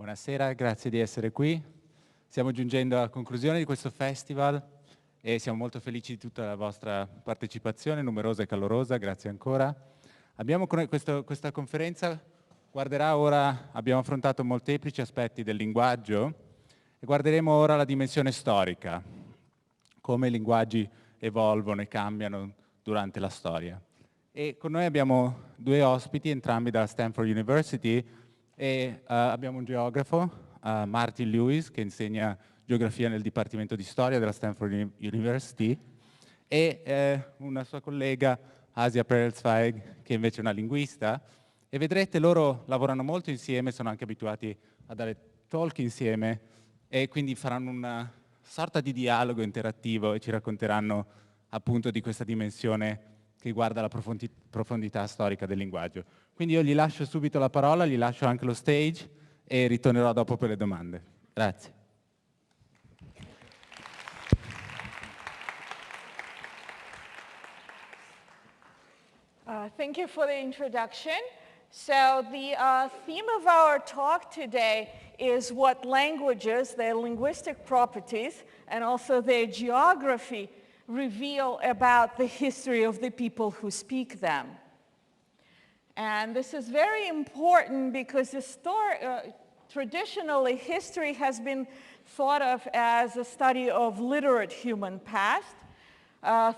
Buonasera, grazie di essere qui. Stiamo giungendo alla conclusione di questo festival e siamo molto felici di tutta la vostra partecipazione, numerosa e calorosa, grazie ancora. Questa conferenza guarderà ora, abbiamo affrontato molteplici aspetti del linguaggio e guarderemo ora la dimensione storica, come i linguaggi evolvono e cambiano durante la storia. E con noi abbiamo due ospiti, entrambi dalla Stanford University, e abbiamo un geografo, Martin Lewis, che insegna geografia nel Dipartimento di Storia della Stanford University, e una sua collega, Asya Pereltsvaig, che invece è una linguista, e vedrete loro lavorano molto insieme, sono anche abituati a dare talk insieme, e quindi faranno una sorta di dialogo interattivo e ci racconteranno appunto di questa dimensione che riguarda la profondità storica del linguaggio. Quindi io gli lascio subito la parola, gli lascio anche lo stage e ritornerò dopo per le domande. Grazie. Thank you for the introduction. So the theme of our talk today is what languages, their linguistic properties, and also their geography reveal about the history of the people who speak them. And this is very important because traditionally history has been thought of as a study of literate human past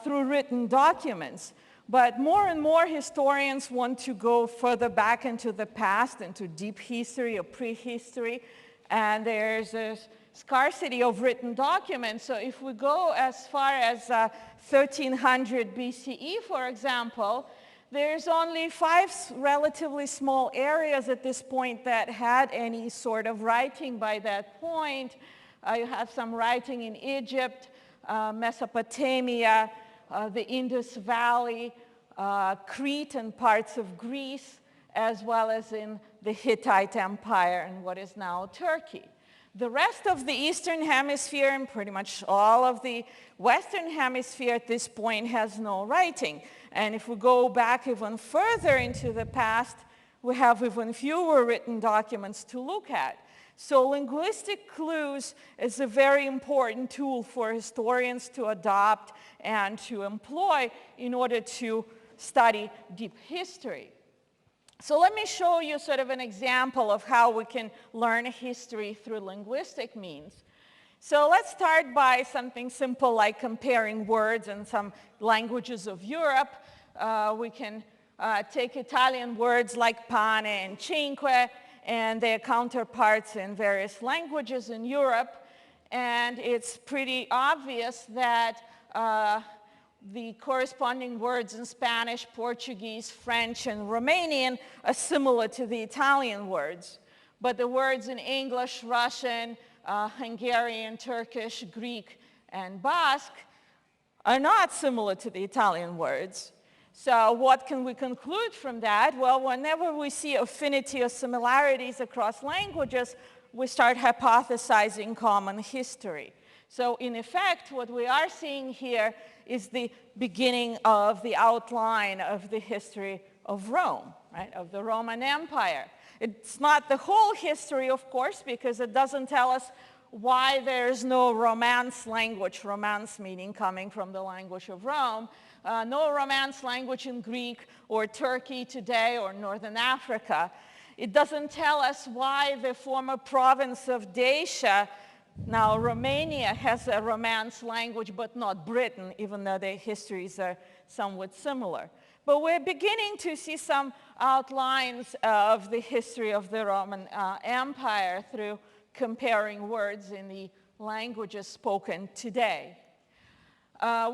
through written documents. But more and more historians want to go further back into the past, into deep history or prehistory, and there's a scarcity of written documents. So if we go as far as 1300 BCE, for example, there's only 5 relatively small areas at this point that had any sort of writing by that point. You have some writing in Egypt, Mesopotamia, the Indus Valley, Crete and parts of Greece, as well as in the Hittite Empire and what is now Turkey. The rest of the Eastern Hemisphere and pretty much all of the Western Hemisphere at this point has no writing. And if we go back even further into the past, we have even fewer written documents to look at. So linguistic clues is a very important tool for historians to adopt and to employ in order to study deep history. So let me show you sort of an example of how we can learn history through linguistic means. So let's start by something simple like comparing words in some languages of Europe. We can take Italian words like pane and cinque and their counterparts in various languages in Europe. And it's pretty obvious that the corresponding words in Spanish, Portuguese, French, and Romanian are similar to the Italian words. But the words in English, Russian, Hungarian, Turkish, Greek, and Basque are not similar to the Italian words. So what can we conclude from that? Well, whenever we see affinity or similarities across languages, we start hypothesizing common history. So in effect, what we are seeing here is the beginning of the outline of the history of Rome, right, of the Roman Empire. It's not the whole history, of course, because it doesn't tell us why there's no Romance language, Romance meaning coming from the language of Rome, no Romance language in Greek or Turkey today or Northern Africa. It doesn't tell us why the former province of Dacia, now Romania, has a Romance language but not Britain, even though their histories are somewhat similar. But we're beginning to see some outlines of the history of the Roman Empire through comparing words in the languages spoken today.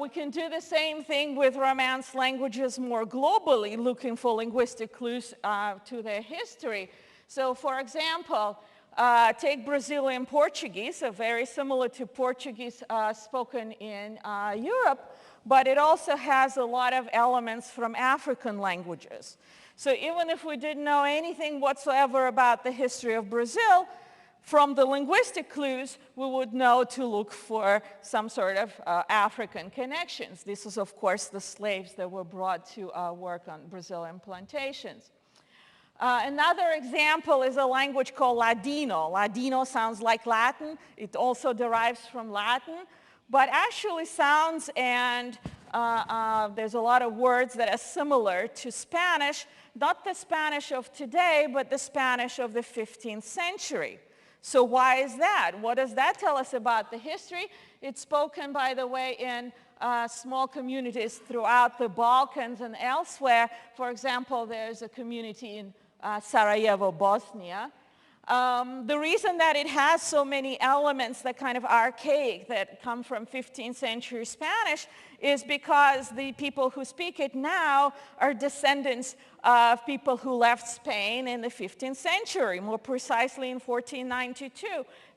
We can do the same thing with Romance languages more globally, looking for linguistic clues to their history. So for example, take Brazilian Portuguese, very similar to Portuguese spoken in Europe, but it also has a lot of elements from African languages. So even if we didn't know anything whatsoever about the history of Brazil, from the linguistic clues, we would know to look for some sort of African connections. This is, of course, the slaves that were brought to work on Brazilian plantations. Another example is a language called Ladino. Ladino sounds like Latin. It also derives from Latin, but actually sounds and there's a lot of words that are similar to Spanish, not the Spanish of today, but the Spanish of the 15th century. So why is that? What does that tell us about the history? It's spoken, by the way, in small communities throughout the Balkans and elsewhere. For example, there's a community in Sarajevo, Bosnia. The reason that it has so many elements that kind of archaic that come from 15th century Spanish is because the people who speak it now are descendants of people who left Spain in the 15th century, more precisely in 1492.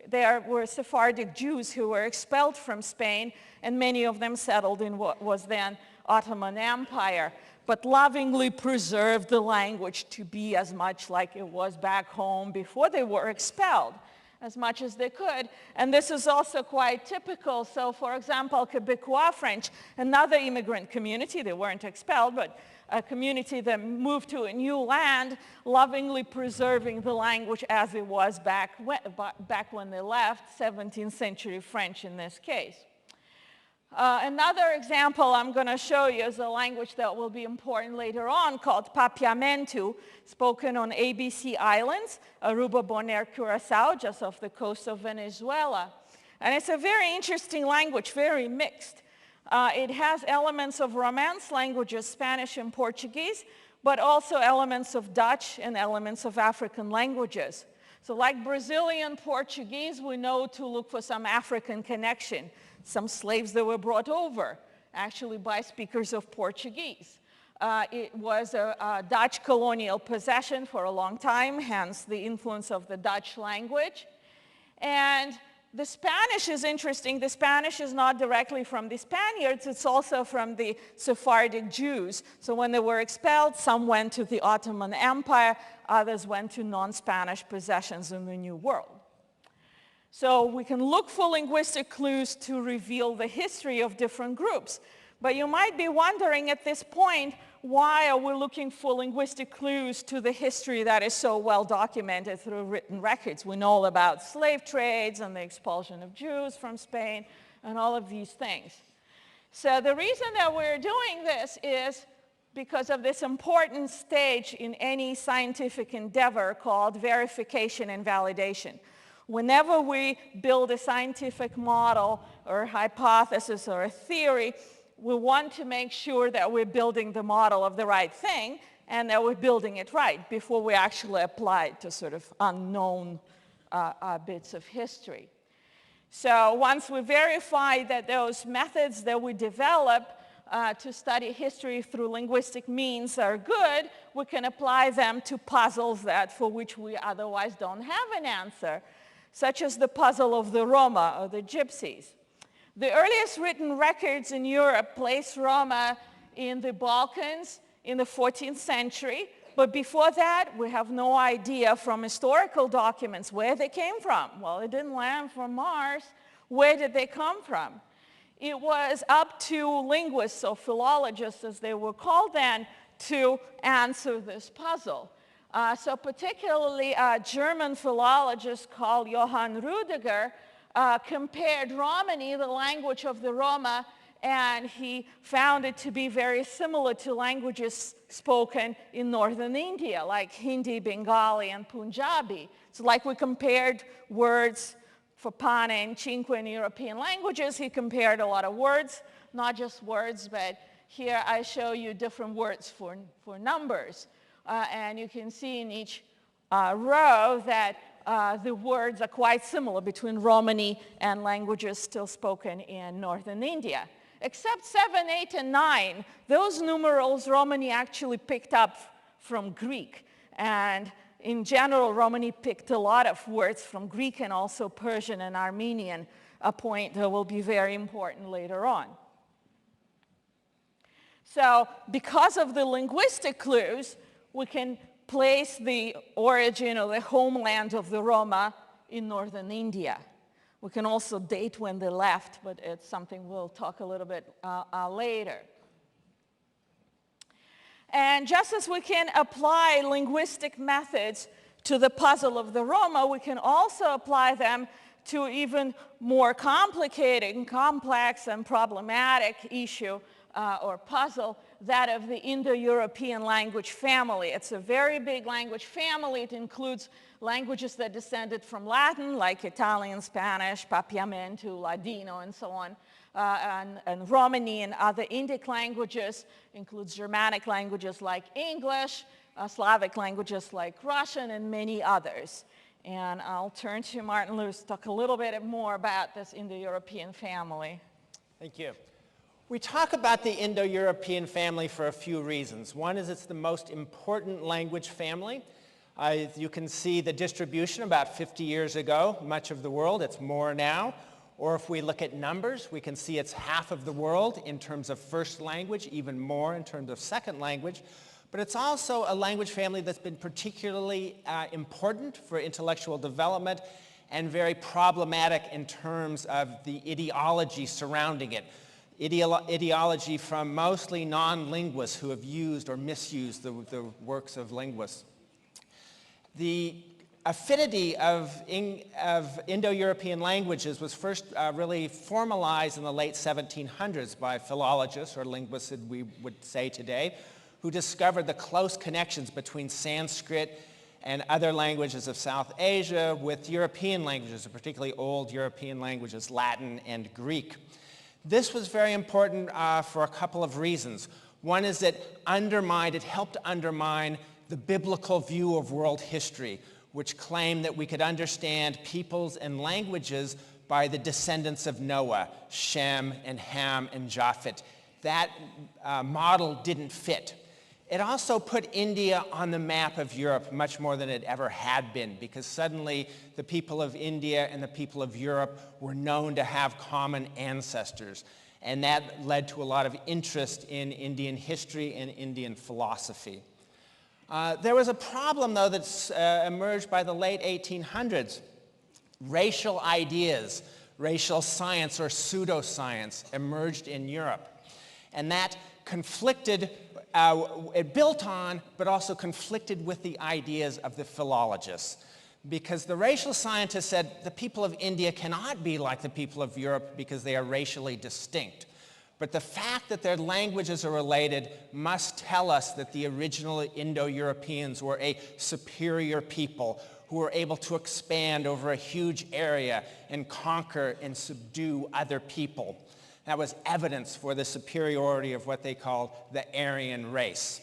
There were Sephardic Jews who were expelled from Spain, and many of them settled in what was then Ottoman Empire, but lovingly preserved the language to be as much like it was back home before they were expelled, as much as they could. And this is also quite typical. So, for example, Quebecois French, another immigrant community, they weren't expelled, but a community that moved to a new land, lovingly preserving the language as it was back when they left, 17th century French in this case. Another example I'm going to show you is a language that will be important later on called Papiamentu, spoken on ABC Islands, Aruba, Bonaire, Curacao, just off the coast of Venezuela. And it's a very interesting language, very mixed. It has elements of Romance languages, Spanish and Portuguese, but also elements of Dutch and elements of African languages. So like Brazilian Portuguese, we know to look for some African connection, some slaves that were brought over, actually by speakers of Portuguese. It was a Dutch colonial possession for a long time, hence the influence of the Dutch language. And the Spanish is interesting. The Spanish is not directly from the Spaniards, it's also from the Sephardic Jews. So when they were expelled, some went to the Ottoman Empire, others went to non-Spanish possessions in the New World. So we can look for linguistic clues to reveal the history of different groups. But you might be wondering at this point, why are we looking for linguistic clues to the history that is so well documented through written records? We know all about slave trades and the expulsion of Jews from Spain and all of these things. So the reason that we're doing this is because of this important stage in any scientific endeavor called verification and validation. Whenever we build a scientific model or a hypothesis or a theory, we want to make sure that we're building the model of the right thing and that we're building it right before we actually apply it to sort of unknown bits of history. So once we verify that those methods that we develop to study history through linguistic means are good, we can apply them to puzzles for which we otherwise don't have an answer, such as the puzzle of the Roma or the Gypsies. The earliest written records in Europe place Roma in the Balkans in the 14th century, but before that, we have no idea from historical documents where they came from. Well, they didn't land from Mars. Where did they come from? It was up to linguists or philologists, as they were called then, to answer this puzzle. So particularly a German philologist called Johann Rüdiger compared Romani, the language of the Roma, and he found it to be very similar to languages spoken in northern India, like Hindi, Bengali, and Punjabi. It's like we compared words for Pane and Cinque in European languages. He compared a lot of words, not just words, but here I show you different words for numbers. And you can see in each row that the words are quite similar between Romani and languages still spoken in northern India. Except 7, 8, and 9, those numerals Romani actually picked up from Greek. And in general, Romani picked a lot of words from Greek and also Persian and Armenian, a point that will be very important later on. So because of the linguistic clues, we can place the origin or the homeland of the Roma in northern India. We can also date when they left, but it's something we'll talk a little bit later. And just as we can apply linguistic methods to the puzzle of the Roma, we can also apply them to even more complicated, complex, and problematic issue or puzzle, that of the Indo-European language family. It's a very big language family. It includes languages that descended from Latin, like Italian, Spanish, Papiamentu, Ladino, and so on, and Romani and other Indic languages. Includes Germanic languages like English, Slavic languages like Russian, and many others. And I'll turn to Martin Lewis to talk a little bit more about this Indo-European family. Thank you. We talk about the Indo-European family for a few reasons. One is it's the most important language family. You can see the distribution about 50 years ago, much of the world. It's more now. Or if we look at numbers, we can see it's half of the world in terms of first language, even more in terms of second language. But it's also a language family that's been particularly important for intellectual development and very problematic in terms of the ideology surrounding it. Ideology from mostly non-linguists who have used or misused the works of linguists. The affinity of Indo-European languages was first really formalized in the late 1700s by philologists, or linguists as we would say today, who discovered the close connections between Sanskrit and other languages of South Asia with European languages, particularly old European languages, Latin and Greek. This was very important for a couple of reasons. One is that it helped undermine the biblical view of world history, which claimed that we could understand peoples and languages by the descendants of Noah, Shem and Ham and Japheth. That model didn't fit. It also put India on the map of Europe much more than it ever had been, because suddenly the people of India and the people of Europe were known to have common ancestors. And that led to a lot of interest in Indian history and Indian philosophy. There was a problem, though, that's emerged by the late 1800s. Racial ideas, racial science or pseudoscience emerged in Europe. And that conflicted, it built on, but also conflicted with the ideas of the philologists. Because the racial scientists said the people of India cannot be like the people of Europe because they are racially distinct. But the fact that their languages are related must tell us that the original Indo-Europeans were a superior people who were able to expand over a huge area and conquer and subdue other people. That was evidence for the superiority of what they called the Aryan race.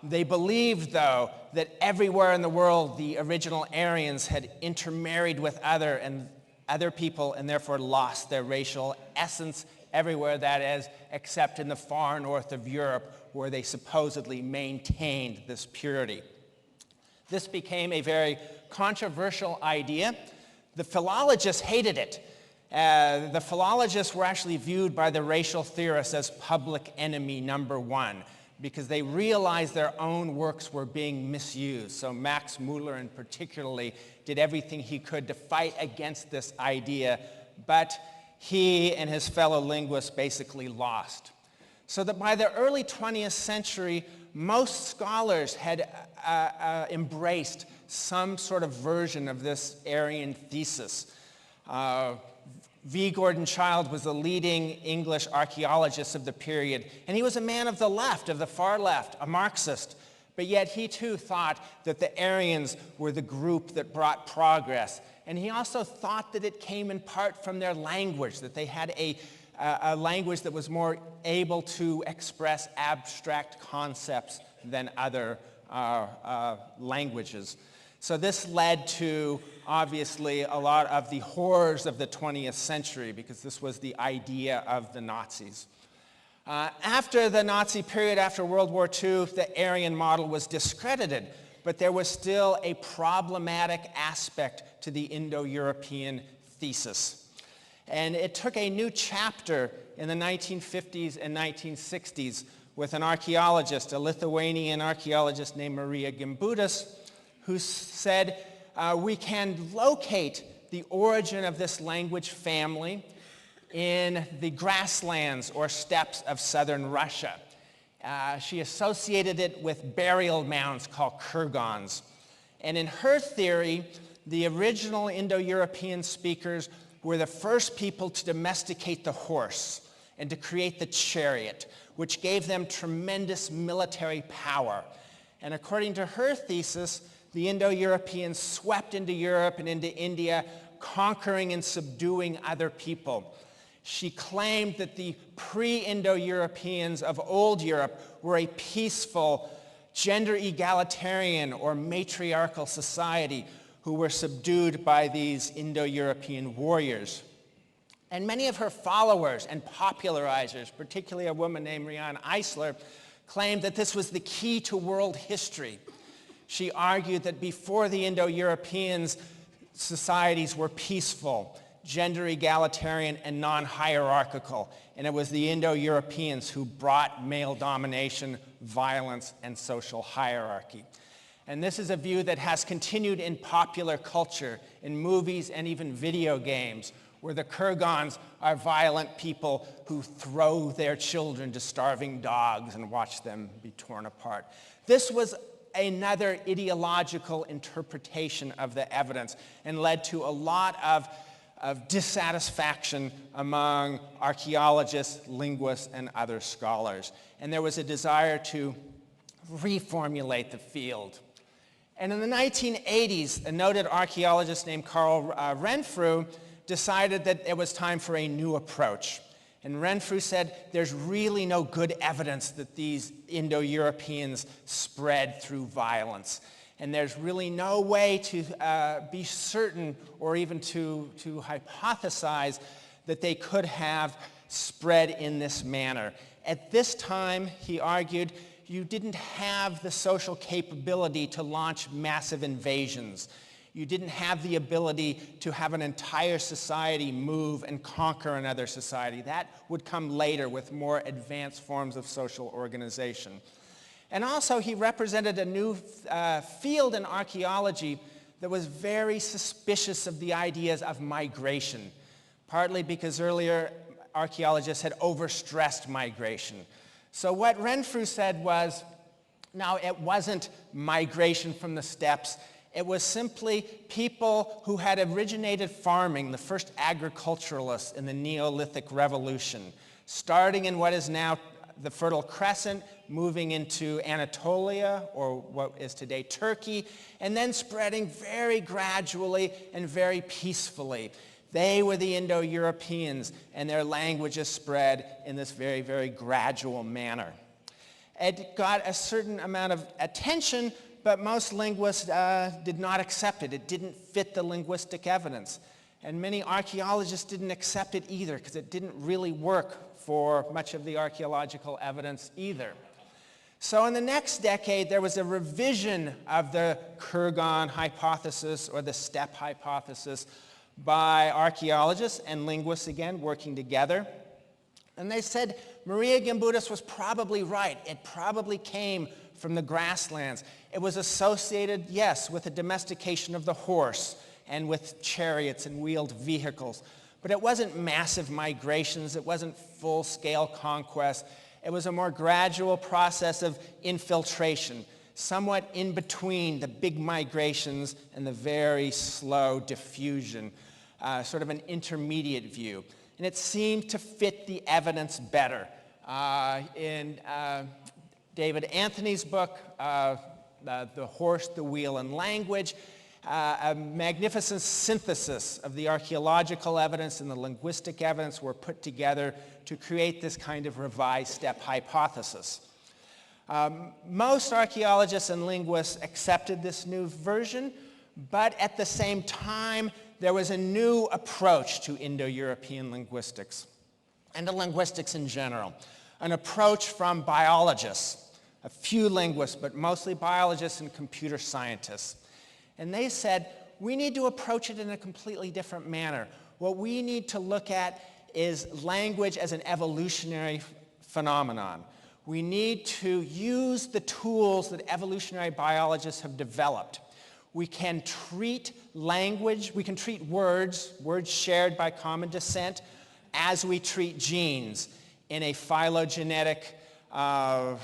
They believed, though, that everywhere in the world the original Aryans had intermarried with other people and therefore lost their racial essence everywhere, that is, except in the far north of Europe, where they supposedly maintained this purity. This became a very controversial idea. The philologists hated it. The philologists were actually viewed by the racial theorists as public enemy number one, because they realized their own works were being misused. So Max Mueller, in particularly, did everything he could to fight against this idea, but he and his fellow linguists basically lost. So that by the early 20th century, most scholars had embraced some sort of version of this Aryan thesis. V. Gordon Childe was the leading English archaeologist of the period, and he was a man of the left, of the far left, a Marxist. But yet he too thought that the Aryans were the group that brought progress. And he also thought that it came in part from their language, that they had a language that was more able to express abstract concepts than other languages. So this led to, obviously, a lot of the horrors of the 20th century, because this was the idea of the Nazis. After the Nazi period, after World War II, the Aryan model was discredited, but there was still a problematic aspect to the Indo-European thesis. And it took a new chapter in the 1950s and 1960s with an archaeologist, a Lithuanian archaeologist named Marija Gimboudis, who said, we can locate the origin of this language family in the grasslands or steppes of southern Russia. She associated it with burial mounds called kurgans. And in her theory, the original Indo-European speakers were the first people to domesticate the horse and to create the chariot, which gave them tremendous military power. And according to her thesis, the Indo-Europeans swept into Europe and into India, conquering and subduing other people. She claimed that the pre-Indo-Europeans of old Europe were a peaceful, gender egalitarian or matriarchal society who were subdued by these Indo-European warriors. And many of her followers and popularizers, particularly a woman named Ren Isler, claimed that this was the key to world history. She argued that before the Indo-Europeans, societies were peaceful, gender egalitarian, and non-hierarchical. And it was the Indo-Europeans who brought male domination, violence, and social hierarchy. And this is a view that has continued in popular culture, in movies and even video games, where the Kurgans are violent people who throw their children to starving dogs and watch them be torn apart. This was another ideological interpretation of the evidence and led to a lot of dissatisfaction among archaeologists, linguists, and other scholars. And there was a desire to reformulate the field. And in the 1980s, a noted archaeologist named Carl Renfrew decided that it was time for a new approach. And Renfrew said, there's really no good evidence that these Indo-Europeans spread through violence. And there's really no way to be certain or even to hypothesize that they could have spread in this manner. At this time, he argued, you didn't have the social capability to launch massive invasions. You didn't have the ability to have an entire society move and conquer another society. That would come later with more advanced forms of social organization. And also, he represented a new field in archaeology that was very suspicious of the ideas of migration, partly because earlier archaeologists had overstressed migration. So what Renfrew said was, no, it wasn't migration from the steppes. It was simply people who had originated farming, the first agriculturalists in the Neolithic Revolution, starting in what is now the Fertile Crescent, moving into Anatolia, or what is today Turkey, and then spreading very gradually and very peacefully. They were the Indo-Europeans, and their languages spread in this very, very gradual manner. It got a certain amount of attention, but most linguists did not accept it. It didn't fit the linguistic evidence. And many archaeologists didn't accept it either, because it didn't really work for much of the archaeological evidence either. So in the next decade, there was a revision of the Kurgan hypothesis, or the steppe hypothesis, by archaeologists and linguists, again, working together. And they said Maria Gimboudis was probably right. It probably came from the grasslands. It was associated, yes, with the domestication of the horse and with chariots and wheeled vehicles. But it wasn't massive migrations. It wasn't full-scale conquest. It was a more gradual process of infiltration, somewhat in between the big migrations and the very slow diffusion, sort of an intermediate view. And it seemed to fit the evidence better. In David Anthony's book, The Horse, the Wheel, and Language, a magnificent synthesis of the archaeological evidence and the linguistic evidence were put together to create this kind of revised steppe hypothesis. Most archaeologists and linguists accepted this new version, but at the same time, there was a new approach to Indo-European linguistics and to linguistics in general, an approach from biologists, a few linguists, but mostly biologists and computer scientists. And they said, we need to approach it in a completely different manner. What we need to look at is language as an evolutionary phenomenon. We need to use the tools that evolutionary biologists have developed. We can treat language, we can treat words shared by common descent, as we treat genes in a phylogenetic a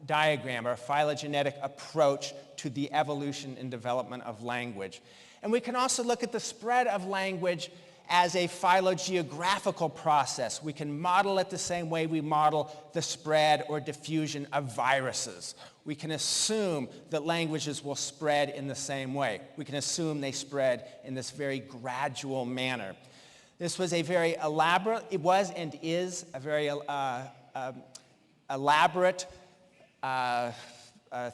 diagram or a phylogenetic approach to the evolution and development of language. And we can also look at the spread of language as a phylogeographical process. We can model it the same way we model the spread or diffusion of viruses. We can assume that languages will spread in the same way. We can assume they spread in this very gradual manner. This was a very elaborate, it was and is a very elaborate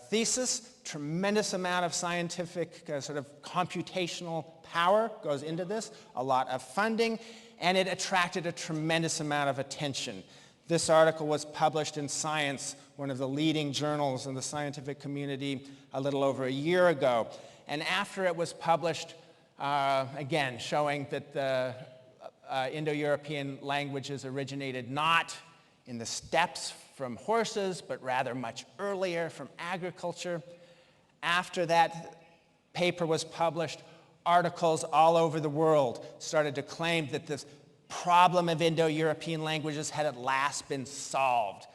thesis. Tremendous amount of scientific sort of computational power goes into this, a lot of funding, and it attracted a tremendous amount of attention. This article was published in Science, one of the leading journals in the scientific community, a little over a year ago. And after it was published, again, showing that the Indo-European languages originated not in the steppes from horses, but rather much earlier from agriculture. After that paper was published, articles all over the world started to claim that this problem of Indo-European languages had at last been solved.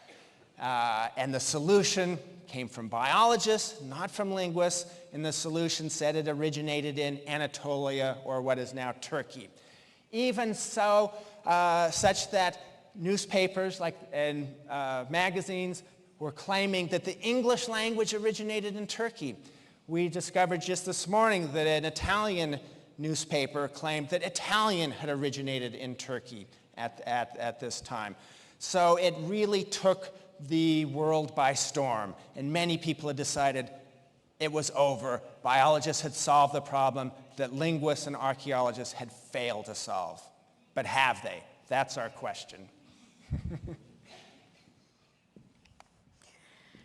And the solution came from biologists, not from linguists, and the solution said it originated in Anatolia, or what is now Turkey. Even so, such that newspapers and magazines were claiming that the English language originated in Turkey. We discovered just this morning that an Italian newspaper claimed that Italian had originated in Turkey at this time. So it really took the world by storm, and many people had decided it was over. Biologists had solved the problem that linguists and archaeologists had failed to solve. But have they? That's our question.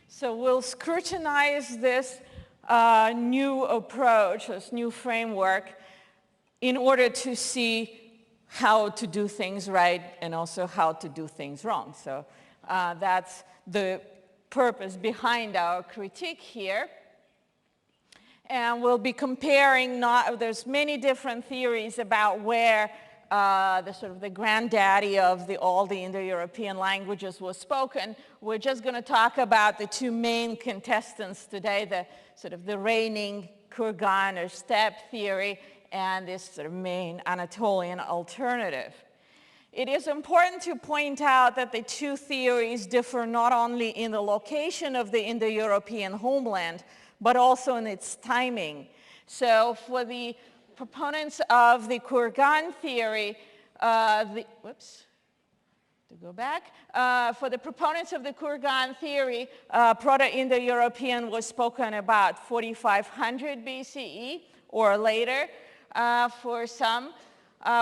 So we'll scrutinize this new approach, this new framework, in order to see how to do things right and also how to do things wrong. So that's the purpose behind our critique here. And we'll be comparing, there's many different theories about where the granddaddy of all the Indo-European languages was spoken. We're just going to talk about the two main contestants today, the reigning Kurgan or steppe theory and this sort of main Anatolian alternative. It is important to point out that the two theories differ not only in the location of the Indo-European homeland, but also in its timing. So for the proponents of the Kurgan theory, for the proponents of the Kurgan theory, Proto-Indo-European was spoken about 4500 BCE or later for some,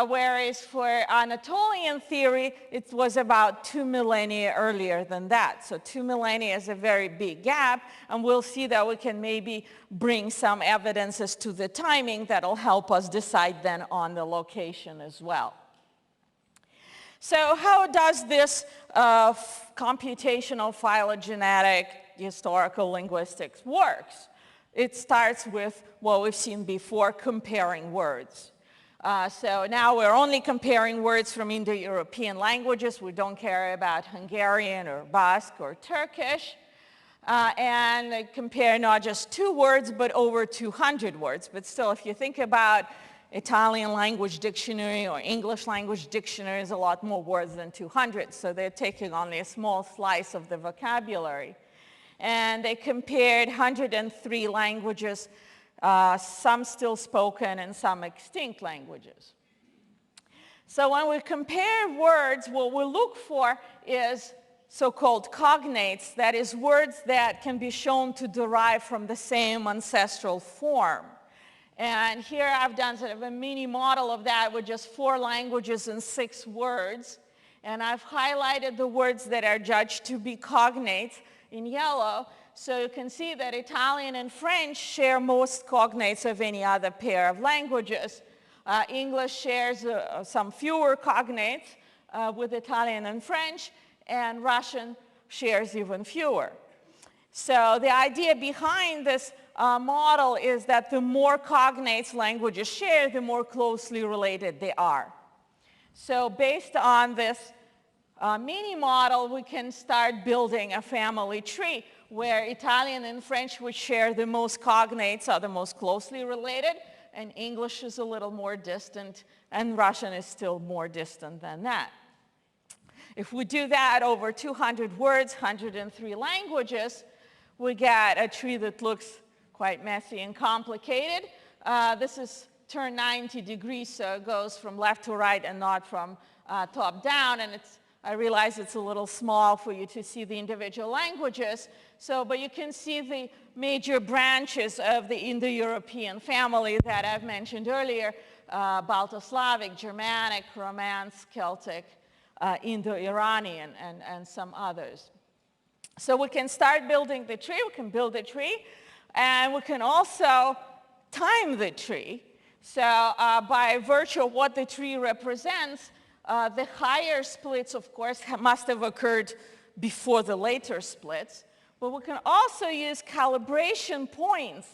whereas for Anatolian theory, it was about 2 millennia earlier than that. So 2 millennia is a very big gap, and we'll see that we can maybe bring some evidences to the timing that'll help us decide then on the location as well. So how does this computational phylogenetic historical linguistics works? It starts with what we've seen before, comparing words. So now we're only comparing words from Indo-European languages. We don't care about Hungarian or Basque or Turkish. And compare not just 2 words, but over 200 words. But still, if you think about Italian language dictionary or English language dictionary, is a lot more words than 200. So they're taking only a small slice of the vocabulary. And they compared 103 languages, some still spoken and some extinct languages. So when we compare words, what we look for is so-called cognates, that is, words that can be shown to derive from the same ancestral form. And here I've done sort of a mini model of that with just 4 languages and 6 words. And I've highlighted the words that are judged to be cognates in yellow. So you can see that Italian and French share most cognates of any other pair of languages. English shares some fewer cognates with Italian and French, and Russian shares even fewer. So the idea behind this model is that the more cognates languages share, the more closely related they are. So based on this mini model, we can start building a family tree where Italian and French, which share the most cognates, are the most closely related, and English is a little more distant, and Russian is still more distant than that. If we do that over 200 words, 103 languages, we get a tree that looks quite messy and complicated. This is turned 90 degrees, so it goes from left to right and not from top down. And I realize it's a little small for you to see the individual languages. But you can see the major branches of the Indo-European family that I've mentioned earlier, Balto-Slavic, Germanic, Romance, Celtic, Indo-Iranian, and some others. So we can start building the tree. We can build a tree. And we can also time the tree. So by virtue of what the tree represents, the higher splits, of course, must have occurred before the later splits. But we can also use calibration points.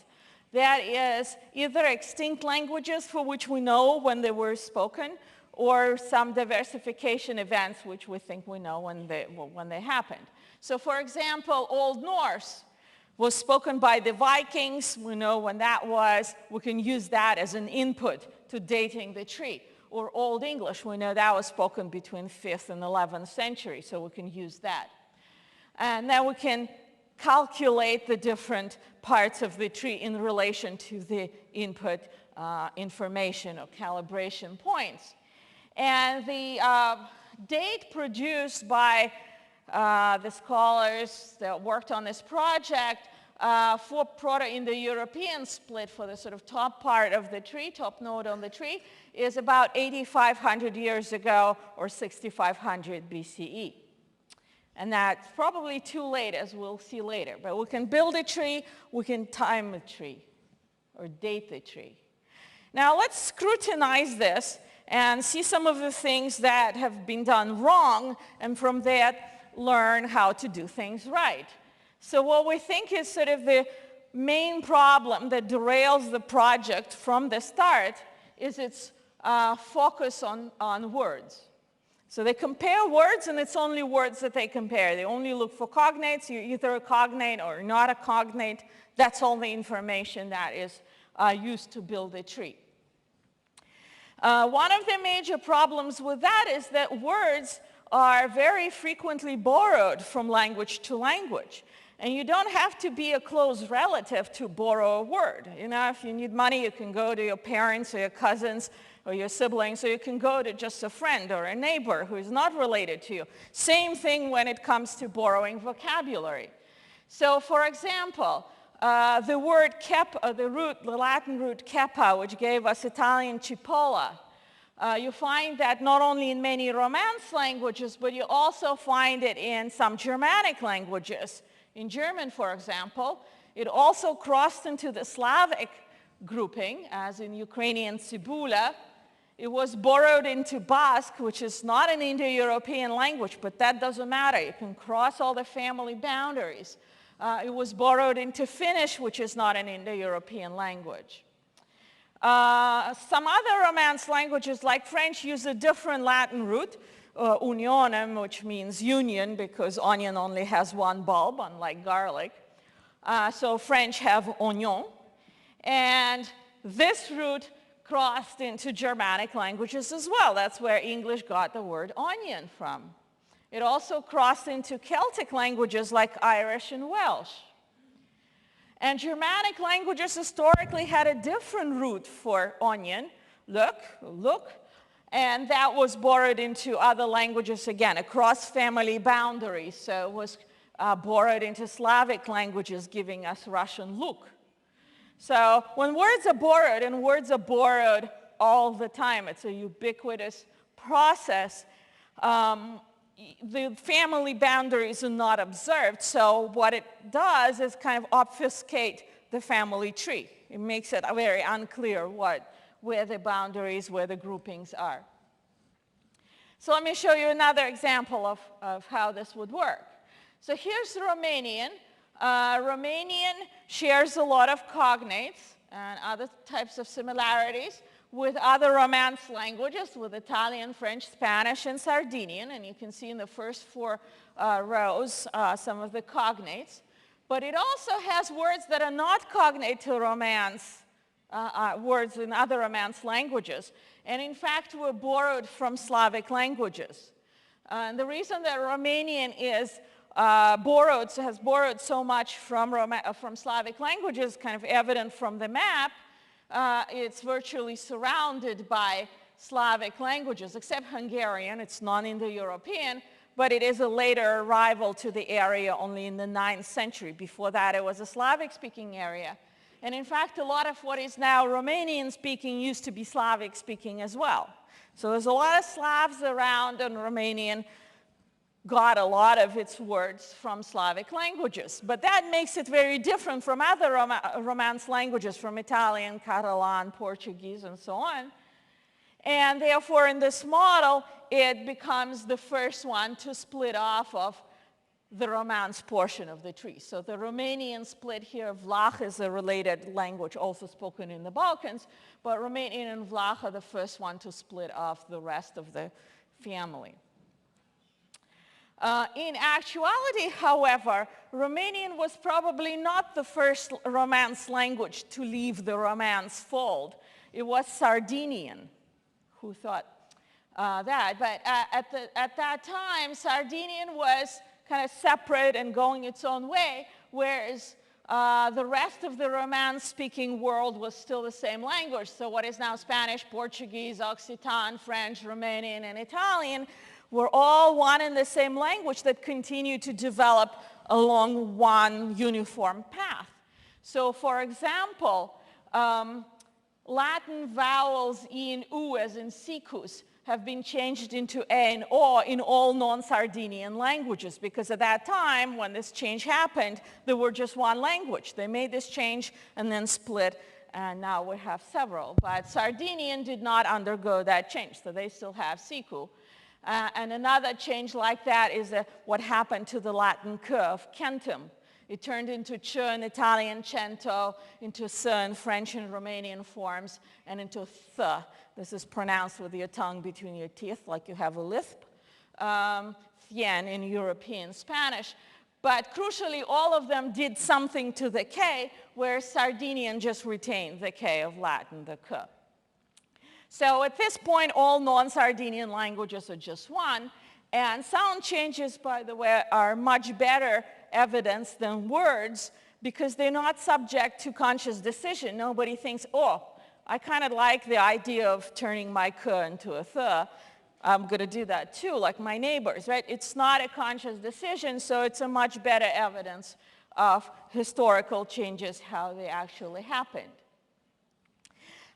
That is either extinct languages for which we know when they were spoken, or some diversification events which we think we know when they happened. So for example, Old Norse was spoken by the Vikings. We know when that was. We can use that as an input to dating the tree. Or Old English, we know that was spoken between 5th and 11th century, so we can use that. And then we can calculate the different parts of the tree in relation to the input information or calibration points. And the date produced by the scholars that worked on this project for Proto-Indo-European split for the sort of top part of the tree, top node on the tree, is about 8,500 years ago or 6,500 BCE. And that's probably too late, as we'll see later. But we can build a tree, we can time a tree, or date the tree. Now let's scrutinize this and see some of the things that have been done wrong, and from that learn how to do things right. So what we think is sort of the main problem that derails the project from the start is its focus on words. So they compare words, and it's only words that they compare. They only look for cognates. You're either a cognate or not a cognate. That's all the information that is used to build a tree. One of the major problems with that is that words are very frequently borrowed from language to language. And you don't have to be a close relative to borrow a word. You know, if you need money, you can go to your parents or your cousins or your siblings, or you can go to just a friend or a neighbor who is not related to you. Same thing when it comes to borrowing vocabulary. So for example, the word kepa, the Latin root kepa, which gave us Italian cipolla, you find that not only in many Romance languages, but you also find it in some Germanic languages. In German, for example, it also crossed into the Slavic grouping, as in Ukrainian cibula. It was borrowed into Basque, which is not an Indo-European language, but that doesn't matter. You can cross all the family boundaries. It was borrowed into Finnish, which is not an Indo-European language. Some other Romance languages, like French, use a different Latin root, unionem, which means union, because onion only has one bulb, unlike garlic. So French have oignon. And this root crossed into Germanic languages as well. That's where English got the word onion from. It also crossed into Celtic languages like Irish and Welsh. And Germanic languages historically had a different root for onion, look, and that was borrowed into other languages again, across family boundaries. So it was borrowed into Slavic languages, giving us Russian luk. So when words are borrowed, and words are borrowed all the time, it's a ubiquitous process, the family boundaries are not observed. So what it does is kind of obfuscate the family tree. It makes it very unclear where the boundaries, where the groupings are. So let me show you another example of how this would work. So here's Romanian. Romanian shares a lot of cognates and other types of similarities with other Romance languages, with Italian, French, Spanish, and Sardinian. And you can see in the first 4 rows some of the cognates. But it also has words that are not cognate to Romance, words in other Romance languages. And in fact, were borrowed from Slavic languages. And the reason that Romanian is has borrowed so much from Slavic languages, kind of evident from the map. It's virtually surrounded by Slavic languages, except Hungarian. It's non-Indo-European, but it is a later arrival to the area only in the 9th century. Before that, it was a Slavic-speaking area. And in fact, a lot of what is now Romanian-speaking used to be Slavic-speaking as well. So there's a lot of Slavs around, and Romanian got a lot of its words from Slavic languages. But that makes it very different from other Romance languages, from Italian, Catalan, Portuguese, and so on. And therefore, in this model, it becomes the first one to split off of the Romance portion of the tree. So the Romanian split here, Vlach is a related language also spoken in the Balkans, but Romanian and Vlach are the first one to split off the rest of the family. In actuality, however, Romanian was probably not the first Romance language to leave the Romance fold. It was Sardinian. Who thought that? But at that time, Sardinian was kind of separate and going its own way, whereas the rest of the Romance-speaking world was still the same language. So what is now Spanish, Portuguese, Occitan, French, Romanian, and Italian were all one and the same language that continued to develop along one uniform path. So for example, Latin vowels E and U, as in sikus, have been changed into A and O in all non-Sardinian languages, because at that time, when this change happened, there were just one language. They made this change and then split, and now we have several. But Sardinian did not undergo that change, so they still have siku. And another change like that is what happened to the Latin k of centum. It turned into ch in Italian, cento, into s in French and Romanian forms, and into th. This is pronounced with your tongue between your teeth, like you have a lisp. Thien in European Spanish. But crucially, all of them did something to the k, where Sardinian just retained the k of Latin, the k. So at this point, all non-Sardinian languages are just one. And sound changes, by the way, are much better evidence than words, because they're not subject to conscious decision. Nobody thinks, oh, I kind of like the idea of turning my k into a th. I'm going to do that too, like my neighbors, right? It's not a conscious decision, so it's a much better evidence of historical changes, how they actually happened.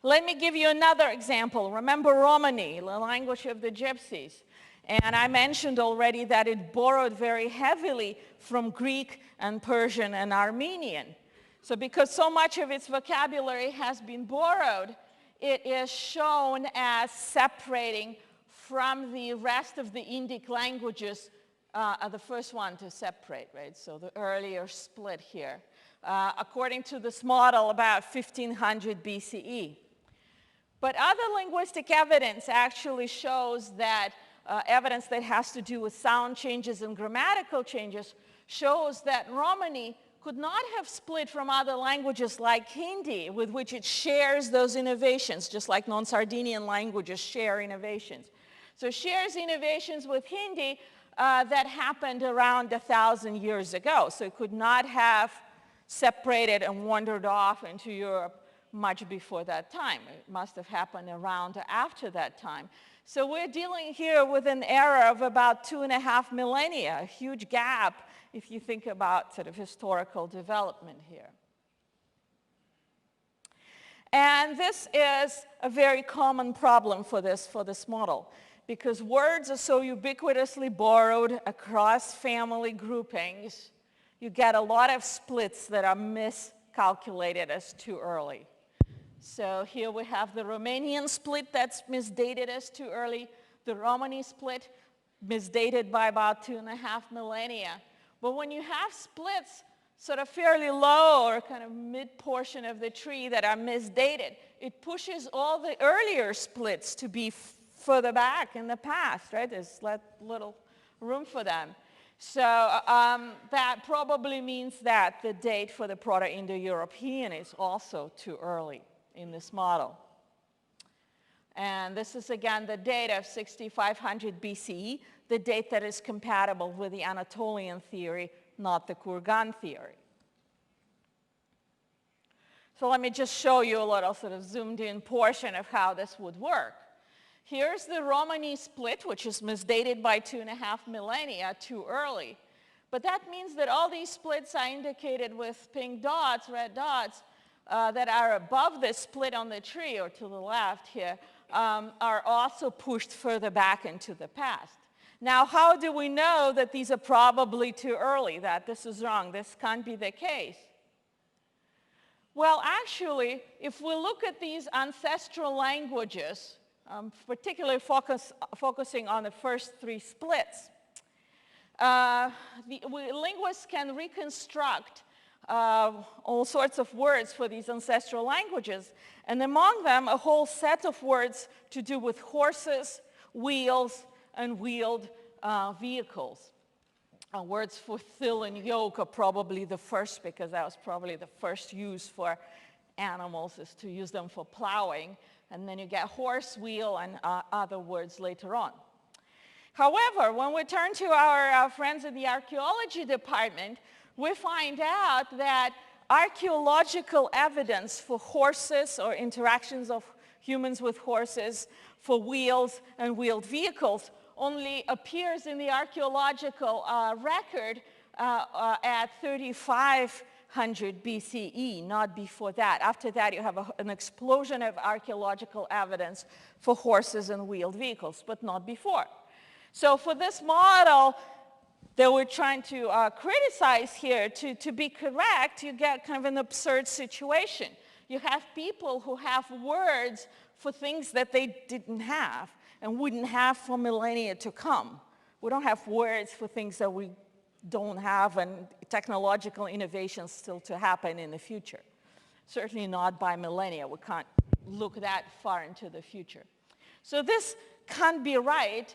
Let me give you another example. Remember Romani, the language of the Gypsies. And I mentioned already that it borrowed very heavily from Greek and Persian and Armenian. So because so much of its vocabulary has been borrowed, it is shown as separating from the rest of the Indic languages, the first one to separate, right? So the earlier split here, according to this model about 1500 BCE. But other linguistic evidence actually shows that evidence that has to do with sound changes and grammatical changes shows that Romani could not have split from other languages like Hindi, with which it shares those innovations, just like non-Sardinian languages share innovations. So it shares innovations with Hindi that happened around 1,000 years ago. So it could not have separated and wandered off into Europe much before that time. It must have happened around after that time. So we're dealing here with an era of about 2.5 millennia, a huge gap if you think about sort of historical development here. And this is a very common problem for this model, because words are so ubiquitously borrowed across family groupings, you get a lot of splits that are miscalculated as too early. So here we have the Romanian split that's misdated as too early, the Romani split misdated by about 2.5 millennia. But when you have splits sort of fairly low or kind of mid portion of the tree that are misdated, it pushes all the earlier splits to be further back in the past, right? There's little room for them. So that probably means that the date for the Proto-Indo-European is also too early in this model. And this is, again, the date of 6500 BCE, the date that is compatible with the Anatolian theory, not the Kurgan theory. So let me just show you a little sort of zoomed in portion of how this would work. Here's the Romani Split, which is misdated by 2.5 millennia, too early. But that means that all these splits are indicated with pink dots, red dots, that are above the split on the tree or to the left here, are also pushed further back into the past. Now, how do we know that these are probably too early, that this is wrong, this can't be the case? Well, actually, if we look at these ancestral languages, particularly focusing on the first three splits, linguists can reconstruct all sorts of words for these ancestral languages, and among them a whole set of words to do with horses, wheels, and wheeled vehicles. Words for thill and yoke are probably the first, because that was probably the first use for animals, is to use them for plowing, and then you get horse, wheel, and other words later on. However, when we turn to our friends in the archaeology department, we find out that archaeological evidence for horses or interactions of humans with horses, for wheels and wheeled vehicles, only appears in the archaeological record at 3500 BCE, not before that. After that, you have an explosion of archaeological evidence for horses and wheeled vehicles, but not before. So for this model that we're trying to criticize here, to be correct, you get kind of an absurd situation. You have people who have words for things that they didn't have and wouldn't have for millennia to come. We don't have words for things that we don't have, and technological innovations still to happen in the future. Certainly not by millennia. We can't look that far into the future. So this can't be right.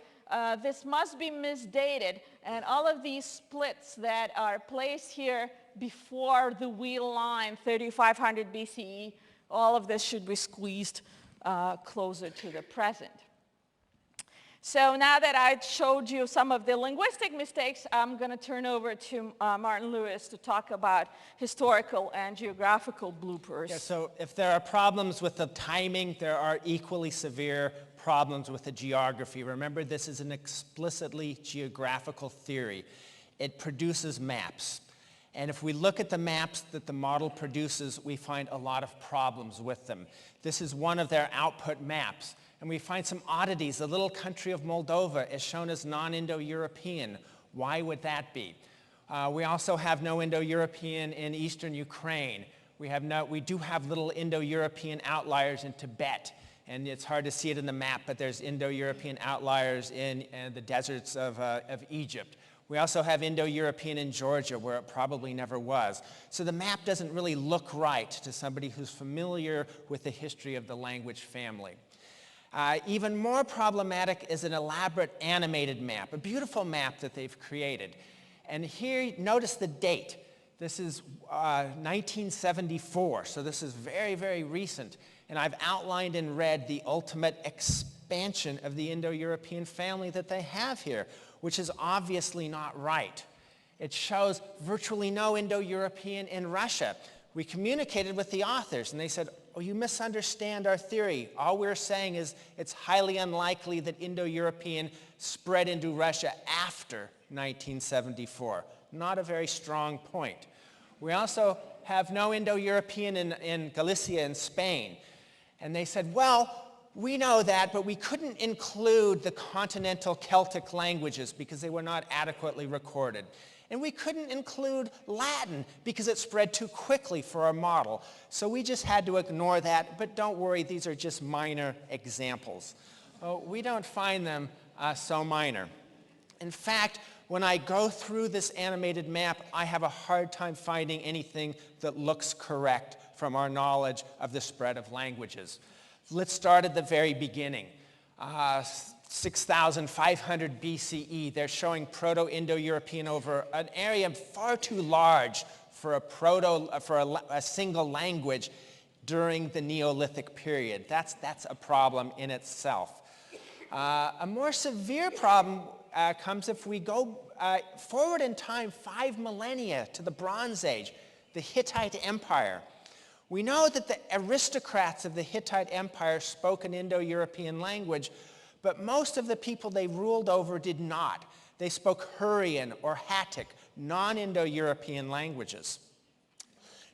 This must be misdated, and all of these splits that are placed here before the wheel line, 3500 BCE, all of this should be squeezed closer to the present. So now that I showed you some of the linguistic mistakes, I'm going to turn over to Martin Lewis to talk about historical and geographical bloopers. Yeah, so if there are problems with the timing, there are equally severe problems with the geography. Remember, this is an explicitly geographical theory. It produces maps. And if we look at the maps that the model produces, we find a lot of problems with them. This is one of their output maps. And we find some oddities. The little country of Moldova is shown as non-Indo-European. Why would that be? We also have no Indo-European in eastern Ukraine. We do have little Indo-European outliers in Tibet. And it's hard to see it in the map, but there's Indo-European outliers in the deserts of Egypt. We also have Indo-European in Georgia, where it probably never was. So the map doesn't really look right to somebody who's familiar with the history of the language family. Even more problematic is an elaborate animated map, a beautiful map that they've created. And here, notice the date. This is 1974, so this is very, very recent. And I've outlined in red the ultimate expansion of the Indo-European family that they have here, which is obviously not right. It shows virtually no Indo-European in Russia. We communicated with the authors, and they said, oh, you misunderstand our theory. All we're saying is it's highly unlikely that Indo-European spread into Russia after 1974. Not a very strong point. We also have no Indo-European in Galicia in Spain. And they said, well, we know that, but we couldn't include the continental Celtic languages because they were not adequately recorded. And we couldn't include Latin because it spread too quickly for our model. So we just had to ignore that, but don't worry, these are just minor examples. We don't find them so minor. In fact, when I go through this animated map, I have a hard time finding anything that looks correct from our knowledge of the spread of languages. Let's start at the very beginning. 6,500 BCE, they're showing Proto-Indo-European over an area far too large for a single language during the Neolithic period. That's a problem in itself. A more severe problem comes if we go forward in time 5 millennia to the Bronze Age, the Hittite Empire. We know that the aristocrats of the Hittite Empire spoke an Indo-European language, but most of the people they ruled over did not. They spoke Hurrian or Hattic, non-Indo-European languages.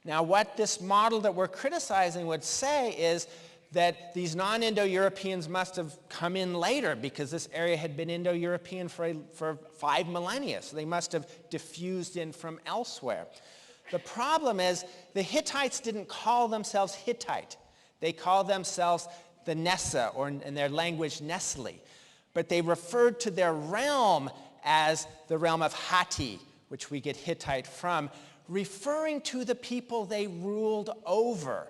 Now, what this model that we're criticizing would say is that these non-Indo-Europeans must have come in later because this area had been Indo-European for 5 millennia, so they must have diffused in from elsewhere. The problem is the Hittites didn't call themselves Hittite. They called themselves the Nessa, or in their language, Nesli. But they referred to their realm as the realm of Hatti, which we get Hittite from, referring to the people they ruled over.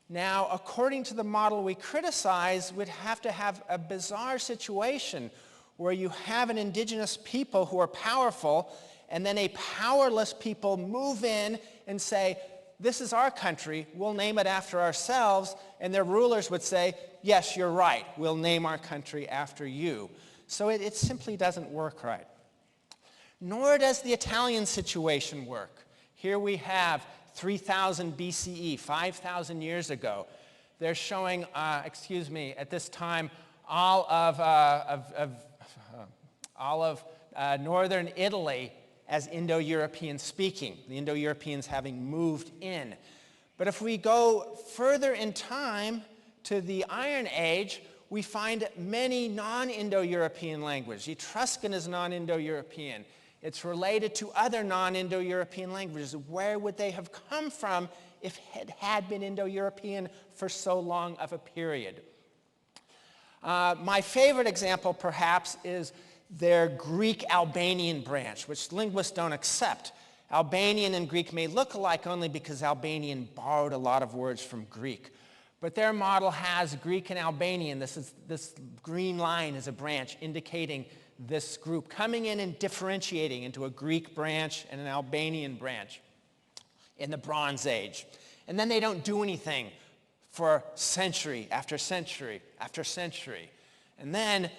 Now, according to the model we criticize, we'd have to have a bizarre situation where you have an indigenous people who are powerful, and then a powerless people move in and say, this is our country, we'll name it after ourselves, and their rulers would say, yes, you're right, we'll name our country after you. So it simply doesn't work right. Nor does the Italian situation work. Here we have 3000 BCE, 5,000 years ago. They're showing, at this time, all of northern Italy as Indo-European speaking, the Indo-Europeans having moved in. But if we go further in time to the Iron Age, we find many non-Indo-European languages. Etruscan is non-Indo-European. It's related to other non-Indo-European languages. Where would they have come from if it had been Indo-European for so long of a period? My favorite example, perhaps, is their Greek-Albanian branch, which linguists don't accept. Albanian and Greek may look alike only because Albanian borrowed a lot of words from Greek. But their model has Greek and Albanian. This green line is a branch indicating this group coming in and differentiating into a Greek branch and an Albanian branch in the Bronze Age. And then they don't do anything for century after century after century. And then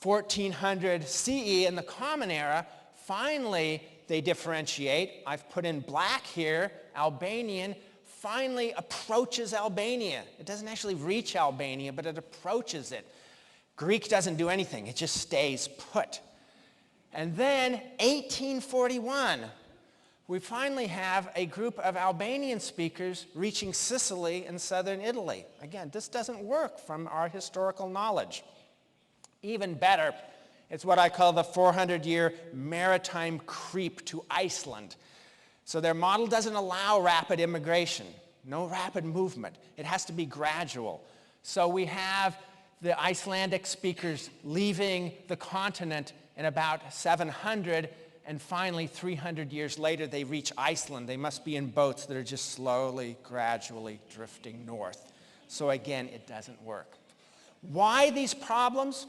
1400 CE in the Common Era, finally they differentiate. I've put in black here, Albanian finally approaches Albania. It doesn't actually reach Albania, but it approaches it. Greek doesn't do anything, it just stays put. And then 1841, we finally have a group of Albanian speakers reaching Sicily and southern Italy. Again, this doesn't work from our historical knowledge. Even better, it's what I call the 400-year maritime creep to Iceland. So their model doesn't allow rapid immigration, no rapid movement. It has to be gradual. So we have the Icelandic speakers leaving the continent in about 700, and finally 300 years later they reach Iceland. They must be in boats that are just slowly, gradually drifting north. So again, it doesn't work. Why these problems?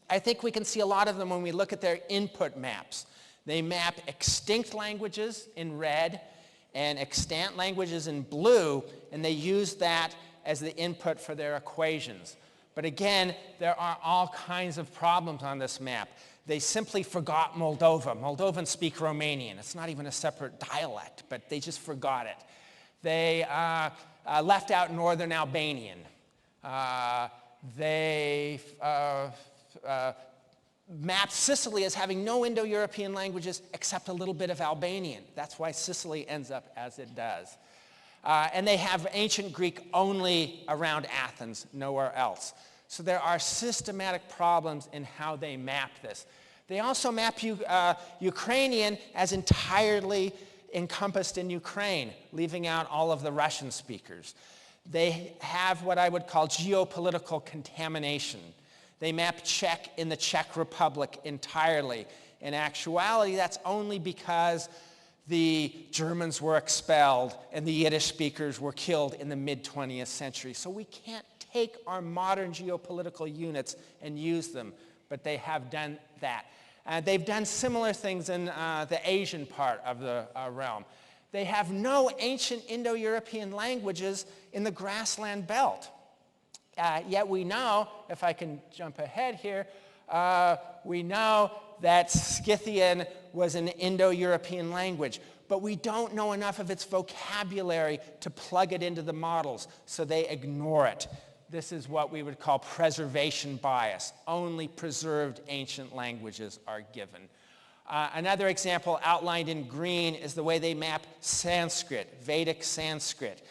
I think we can see a lot of them when we look at their input maps. They map extinct languages in red and extant languages in blue, and they use that as the input for their equations. But again, there are all kinds of problems on this map. They simply forgot Moldova. Moldovans speak Romanian. It's not even a separate dialect, but they just forgot it. They left out northern Albanian. They mapped Sicily as having no Indo-European languages except a little bit of Albanian. That's why Sicily ends up as it does. And they have ancient Greek only around Athens, nowhere else. So there are systematic problems in how they map this. They also map Ukrainian as entirely encompassed in Ukraine, leaving out all of the Russian speakers. They have what I would call geopolitical contamination. They map Czech in the Czech Republic entirely. In actuality, that's only because the Germans were expelled and the Yiddish speakers were killed in the mid-20th century. So we can't take our modern geopolitical units and use them, but they have done that. They've done similar things in the Asian part of the realm. They have no ancient Indo-European languages in the grassland belt. Yet we know, if I can jump ahead here, we know that Scythian was an Indo-European language, but we don't know enough of its vocabulary to plug it into the models, so they ignore it. This is what we would call preservation bias. Only preserved ancient languages are given. Another example outlined in green is the way they map Sanskrit, Vedic Sanskrit.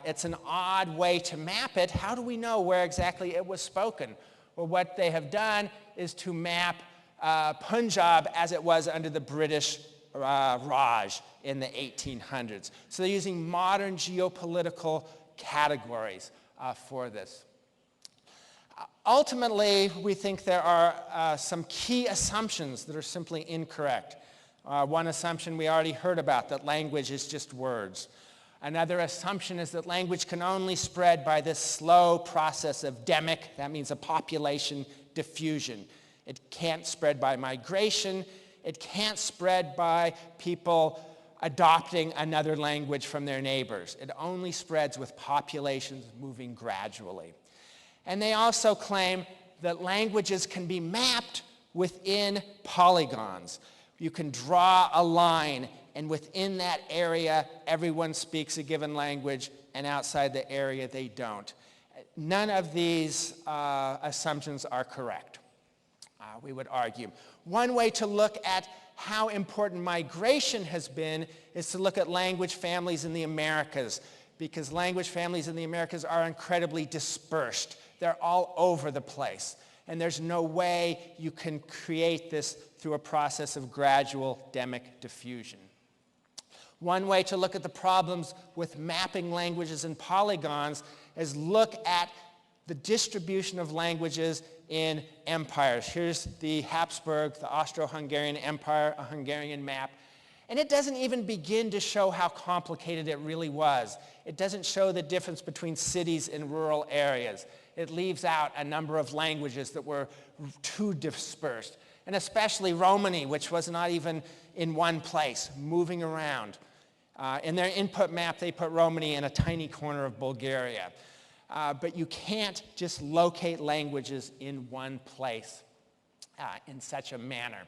It's an odd way to map it. How do we know where exactly it was spoken? Well, what they have done is to map Punjab as it was under the British Raj in the 1800s. So they're using modern geopolitical categories for this. Ultimately, we think there are some key assumptions that are simply incorrect. One assumption we already heard about, that language is just words. Another assumption is that language can only spread by this slow process of demic, that means a population diffusion. It can't spread by migration. It can't spread by people adopting another language from their neighbors. It only spreads with populations moving gradually. And they also claim that languages can be mapped within polygons. You can draw a line, and within that area, everyone speaks a given language, and outside the area, they don't. None of these assumptions are correct, we would argue. One way to look at how important migration has been is to look at language families in the Americas, because language families in the Americas are incredibly dispersed. They're all over the place. And there's no way you can create this through a process of gradual demic diffusion. One way to look at the problems with mapping languages in polygons is look at the distribution of languages in empires. Here's the Habsburg, the Austro-Hungarian Empire, a Hungarian map. And it doesn't even begin to show how complicated it really was. It doesn't show the difference between cities and rural areas. It leaves out a number of languages that were too dispersed, and especially Romani, which was not even in one place, moving around. In their input map, they put Romani in a tiny corner of Bulgaria. But you can't just locate languages in one place in such a manner.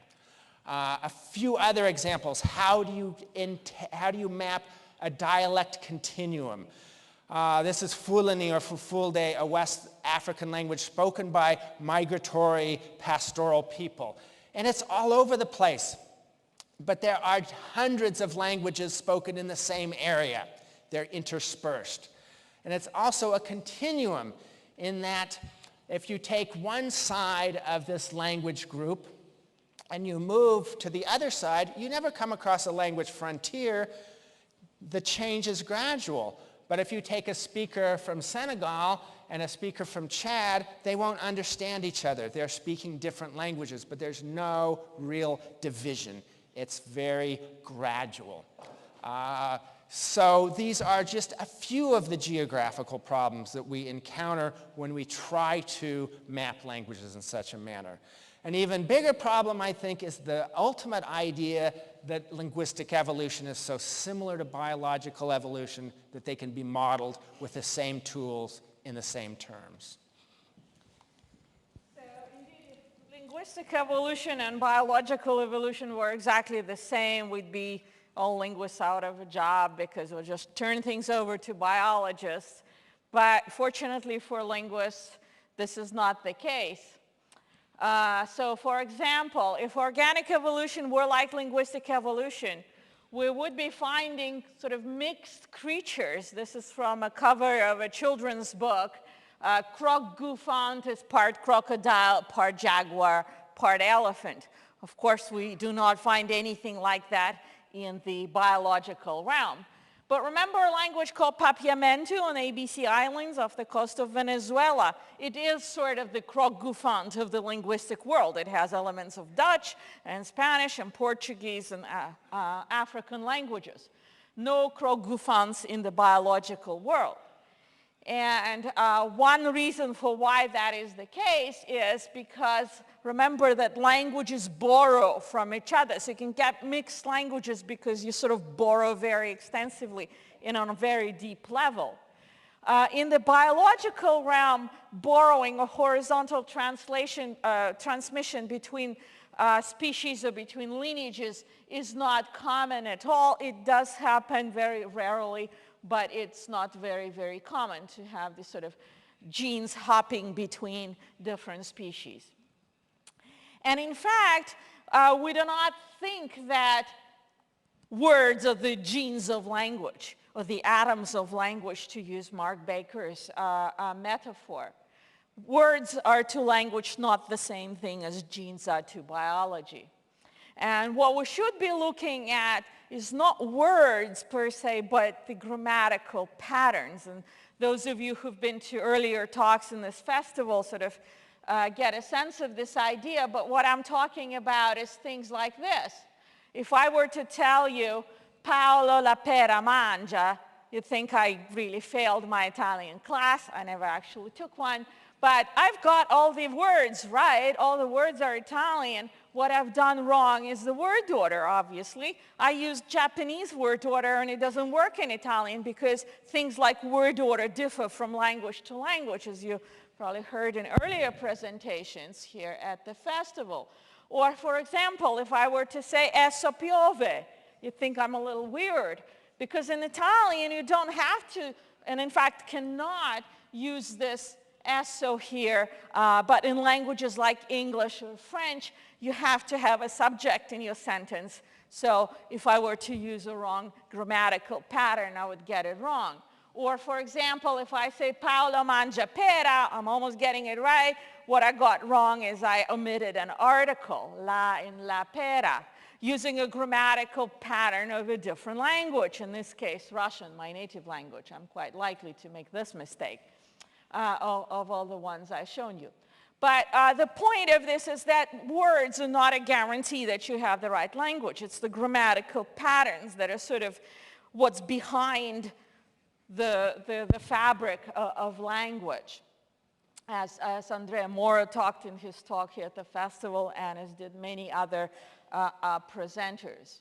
A few other examples. How do you map a dialect continuum? This is Fulani or Fulfulde, a West African language spoken by migratory pastoral people. And it's all over the place. But there are hundreds of languages spoken in the same area. They're interspersed. And it's also a continuum in that if you take one side of this language group and you move to the other side, you never come across a language frontier. The change is gradual. But if you take a speaker from Senegal and a speaker from Chad, they won't understand each other. They're speaking different languages, but there's no real division. It's very gradual. So these are just a few of the geographical problems that we encounter when we try to map languages in such a manner. An even bigger problem, I think, is the ultimate idea that linguistic evolution is so similar to biological evolution that they can be modeled with the same tools in the same terms. So indeed, if linguistic evolution and biological evolution were exactly the same, we'd be all linguists out of a job because we'll just turn things over to biologists. But fortunately for linguists, this is not the case. So for example, if organic evolution were like linguistic evolution, we would be finding sort of mixed creatures. This is from a cover of a children's book. Croc-Gouffant is part crocodile, part jaguar, part elephant. Of course, we do not find anything like that in the biological realm. But remember a language called Papiamento on ABC Islands off the coast of Venezuela. It is sort of the Krogufant of the linguistic world. It has elements of Dutch and Spanish and Portuguese and African languages. No Krogufants in the biological world. And one reason for why that is the case is because remember that languages borrow from each other. So you can get mixed languages because you sort of borrow very extensively and on a very deep level. In the biological realm, borrowing or horizontal transmission between species or between lineages is not common at all. It does happen very rarely, but it's not very, very common to have this sort of genes hopping between different species. And in fact, we do not think that words are the genes of language or the atoms of language, to use Mark Baker's metaphor. Words are to language not the same thing as genes are to biology. And what we should be looking at is not words per se, but the grammatical patterns. And those of you who've been to earlier talks in this festival sort of get a sense of this idea. But what I'm talking about is things like this. If I were to tell you, Paolo la pera mangia, you'd think I really failed my Italian class. I never actually took one. But I've got all the words right. All the words are Italian. What I've done wrong is the word order, obviously. I used Japanese word order, and it doesn't work in Italian because things like word order differ from language to language, as you probably heard in earlier presentations here at the festival. Or, for example, if I were to say esso piove, you'd think I'm a little weird because in Italian you don't have to, and in fact cannot, use this esso here, but in languages like English or French, you have to have a subject in your sentence. So if I were to use a wrong grammatical pattern, I would get it wrong. Or for example, if I say Paolo mangia pera, I'm almost getting it right. What I got wrong is I omitted an article, la in la pera, using a grammatical pattern of a different language. In this case, Russian, my native language. I'm quite likely to make this mistake. Of all the ones I've shown you. But the point of this is that words are not a guarantee that you have the right language. It's the grammatical patterns that are sort of what's behind the fabric of language. As Andrea Mora talked in his talk here at the festival, and as did many other presenters.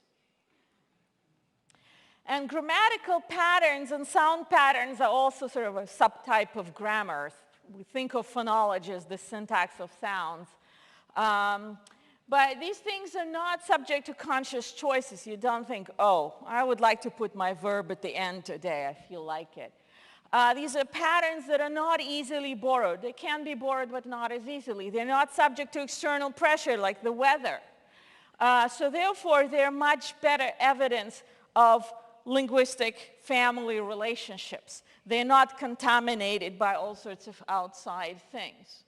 And grammatical patterns and sound patterns are also sort of a subtype of grammar. We think of phonology as the syntax of sounds. But these things are not subject to conscious choices. You don't think, oh, I would like to put my verb at the end today. I feel like it. These are patterns that are not easily borrowed. They can be borrowed, but not as easily. They're not subject to external pressure like the weather. So therefore, they're much better evidence of linguistic family relationships. They're not contaminated by all sorts of outside things.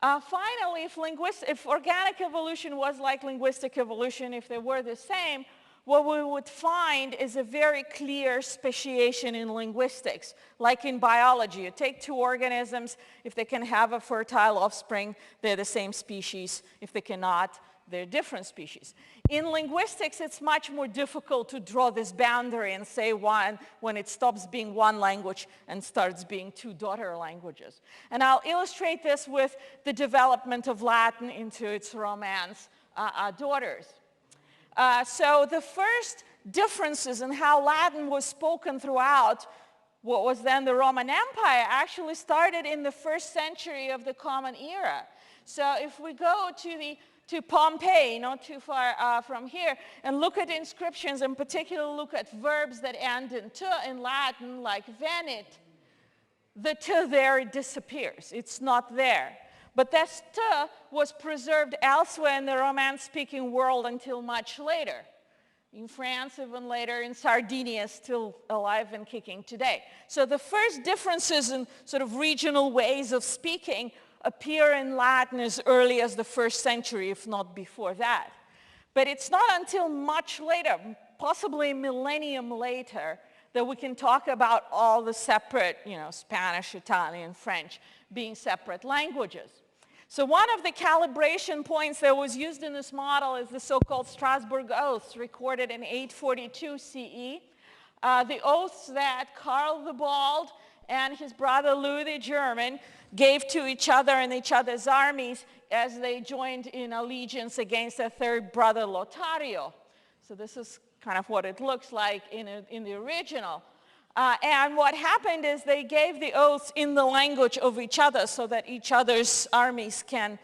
Finally, if organic evolution was like linguistic evolution, if they were the same, what we would find is a very clear speciation in linguistics. Like in biology, you take two organisms, if they can have a fertile offspring, they're the same species. If they cannot, they're different species. In linguistics, it's much more difficult to draw this boundary and say when it stops being one language and starts being two daughter languages. And I'll illustrate this with the development of Latin into its Romance daughters. So the first differences in how Latin was spoken throughout what was then the Roman Empire actually started in the 1st century of the Common Era. So if we go to Pompeii, not too far from here, and look at inscriptions, in particular look at verbs that end in "t" in Latin, like venit, the "t" there disappears. It's not there. But this "t" was preserved elsewhere in the Romance-speaking world until much later. In France, even later, in Sardinia, still alive and kicking today. So the first differences in sort of regional ways of speaking appear in Latin as early as the 1st century, if not before that. But it's not until much later, possibly a millennium later, that we can talk about all the separate, Spanish, Italian, French being separate languages. So one of the calibration points that was used in this model is the so-called Strasbourg oaths recorded in 842 CE. The oaths that Karl the Bald and his brother Louis the German gave to each other and each other's armies as they joined in allegiance against their third brother Lothario. So this is kind of what it looks like in the original. And what happened is they gave the oaths in the language of each other so that each other's armies can,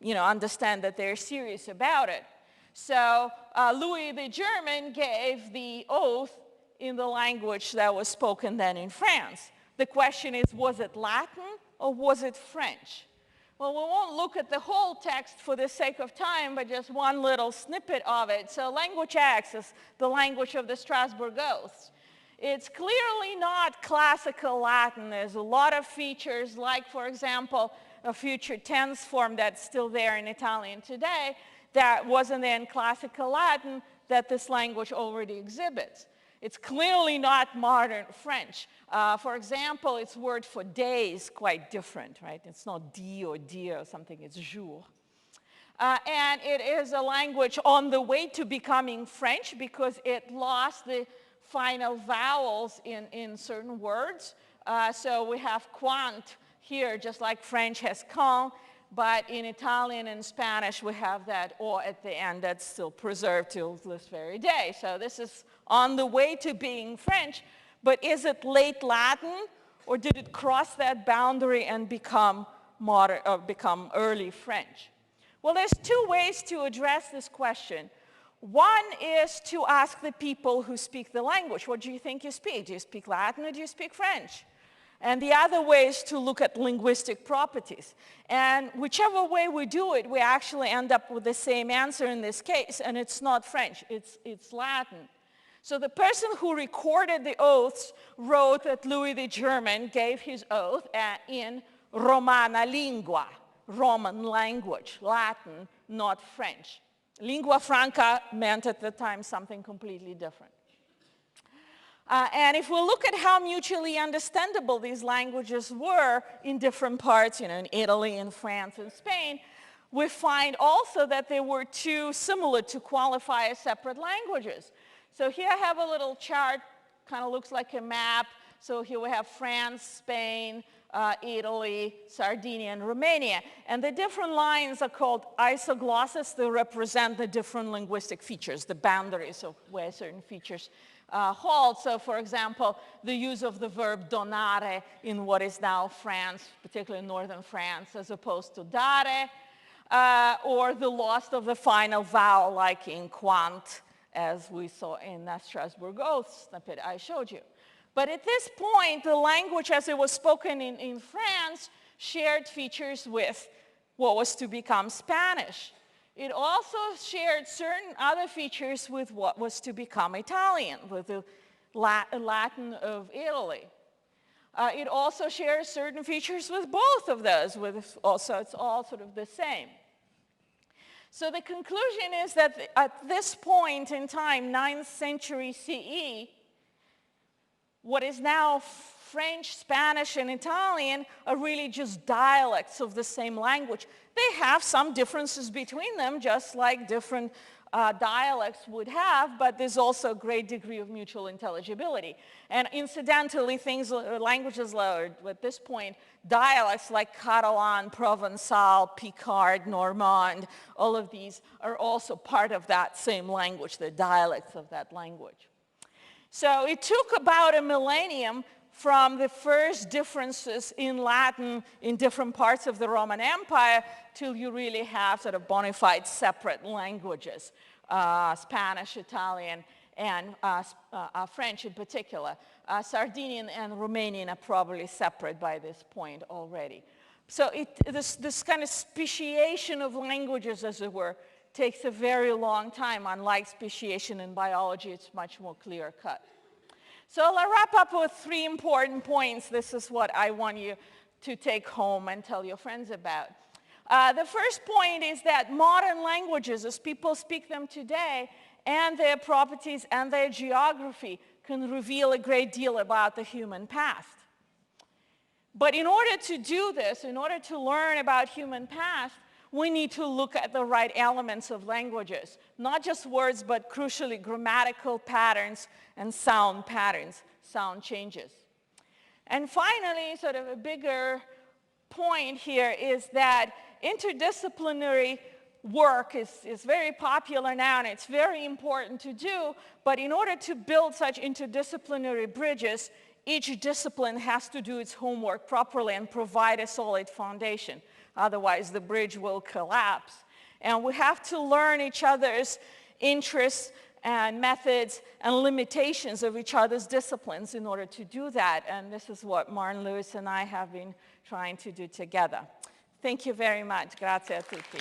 understand that they're serious about it. So Louis the German gave the oath in the language that was spoken then in France. The question is, was it Latin or was it French? Well, we won't look at the whole text for the sake of time, but just one little snippet of it. So language X is the language of the Strasbourg oaths. It's clearly not classical Latin. There's a lot of features, like, for example, a future tense form that's still there in Italian today that wasn't there in classical Latin that this language already exhibits. It's clearly not modern French. For example, its word for day is quite different, right? It's not die or dia or something, it's jour. And it is a language on the way to becoming French because it lost the final vowels in certain words. So we have quant here, just like French has quand, but in Italian and Spanish we have that o at the end that's still preserved till this very day. So this is on the way to being French, but is it late Latin or did it cross that boundary and become early French? Well, there's two ways to address this question. One is to ask the people who speak the language, what do you think you speak? Do you speak Latin or do you speak French? And the other way is to look at linguistic properties. And whichever way we do it, we actually end up with the same answer in this case, and it's not French, it's Latin. So the person who recorded the oaths wrote that Louis the German gave his oath in Romana lingua, Roman language, Latin, not French. Lingua franca meant at the time something completely different. And if we look at how mutually understandable these languages were in different parts, in Italy, in France, and Spain, we find also that they were too similar to qualify as separate languages. So here I have a little chart, kind of looks like a map. So here we have France, Spain, Italy, Sardinia, and Romania. And the different lines are called isoglosses. They represent the different linguistic features, the boundaries of where certain features hold. So for example, the use of the verb donare in what is now France, particularly northern France, as opposed to dare, or the loss of the final vowel like in quant, as we saw in that Strasbourg oath snippet I showed you. But at this point, the language as it was spoken in France shared features with what was to become Spanish. It also shared certain other features with what was to become Italian, with the Latin of Italy. It also shares certain features with both of those, so it's all sort of the same. So the conclusion is that at this point in time, 9th century CE, what is now French, Spanish, and Italian are really just dialects of the same language. They have some differences between them, just like different dialects would have, but there's also a great degree of mutual intelligibility. And incidentally, languages at this point, dialects like Catalan, Provençal, Picard, Normand, all of these are also part of that same language, the dialects of that language. So it took about a millennium from the first differences in Latin in different parts of the Roman Empire till you really have sort of bona fide separate languages, Spanish, Italian, and French in particular. Sardinian and Romanian are probably separate by this point already. So this kind of speciation of languages, as it were, takes a very long time. Unlike speciation in biology, it's much more clear-cut. So I'll wrap up with 3 important points. This is what I want you to take home and tell your friends about. The first point is that modern languages, as people speak them today, and their properties and their geography can reveal a great deal about the human past. But in order to do this, in order to learn about human past, we need to look at the right elements of languages. Not just words, but crucially grammatical patterns and sound patterns, sound changes. And finally, sort of a bigger point here is that interdisciplinary work is very popular now, and it's very important to do, but in order to build such interdisciplinary bridges, each discipline has to do its homework properly and provide a solid foundation. Otherwise, the bridge will collapse. And we have to learn each other's interests and methods and limitations of each other's disciplines in order to do that. And this is what Martin Lewis and I have been trying to do together. Thank you very much. Grazie a tutti.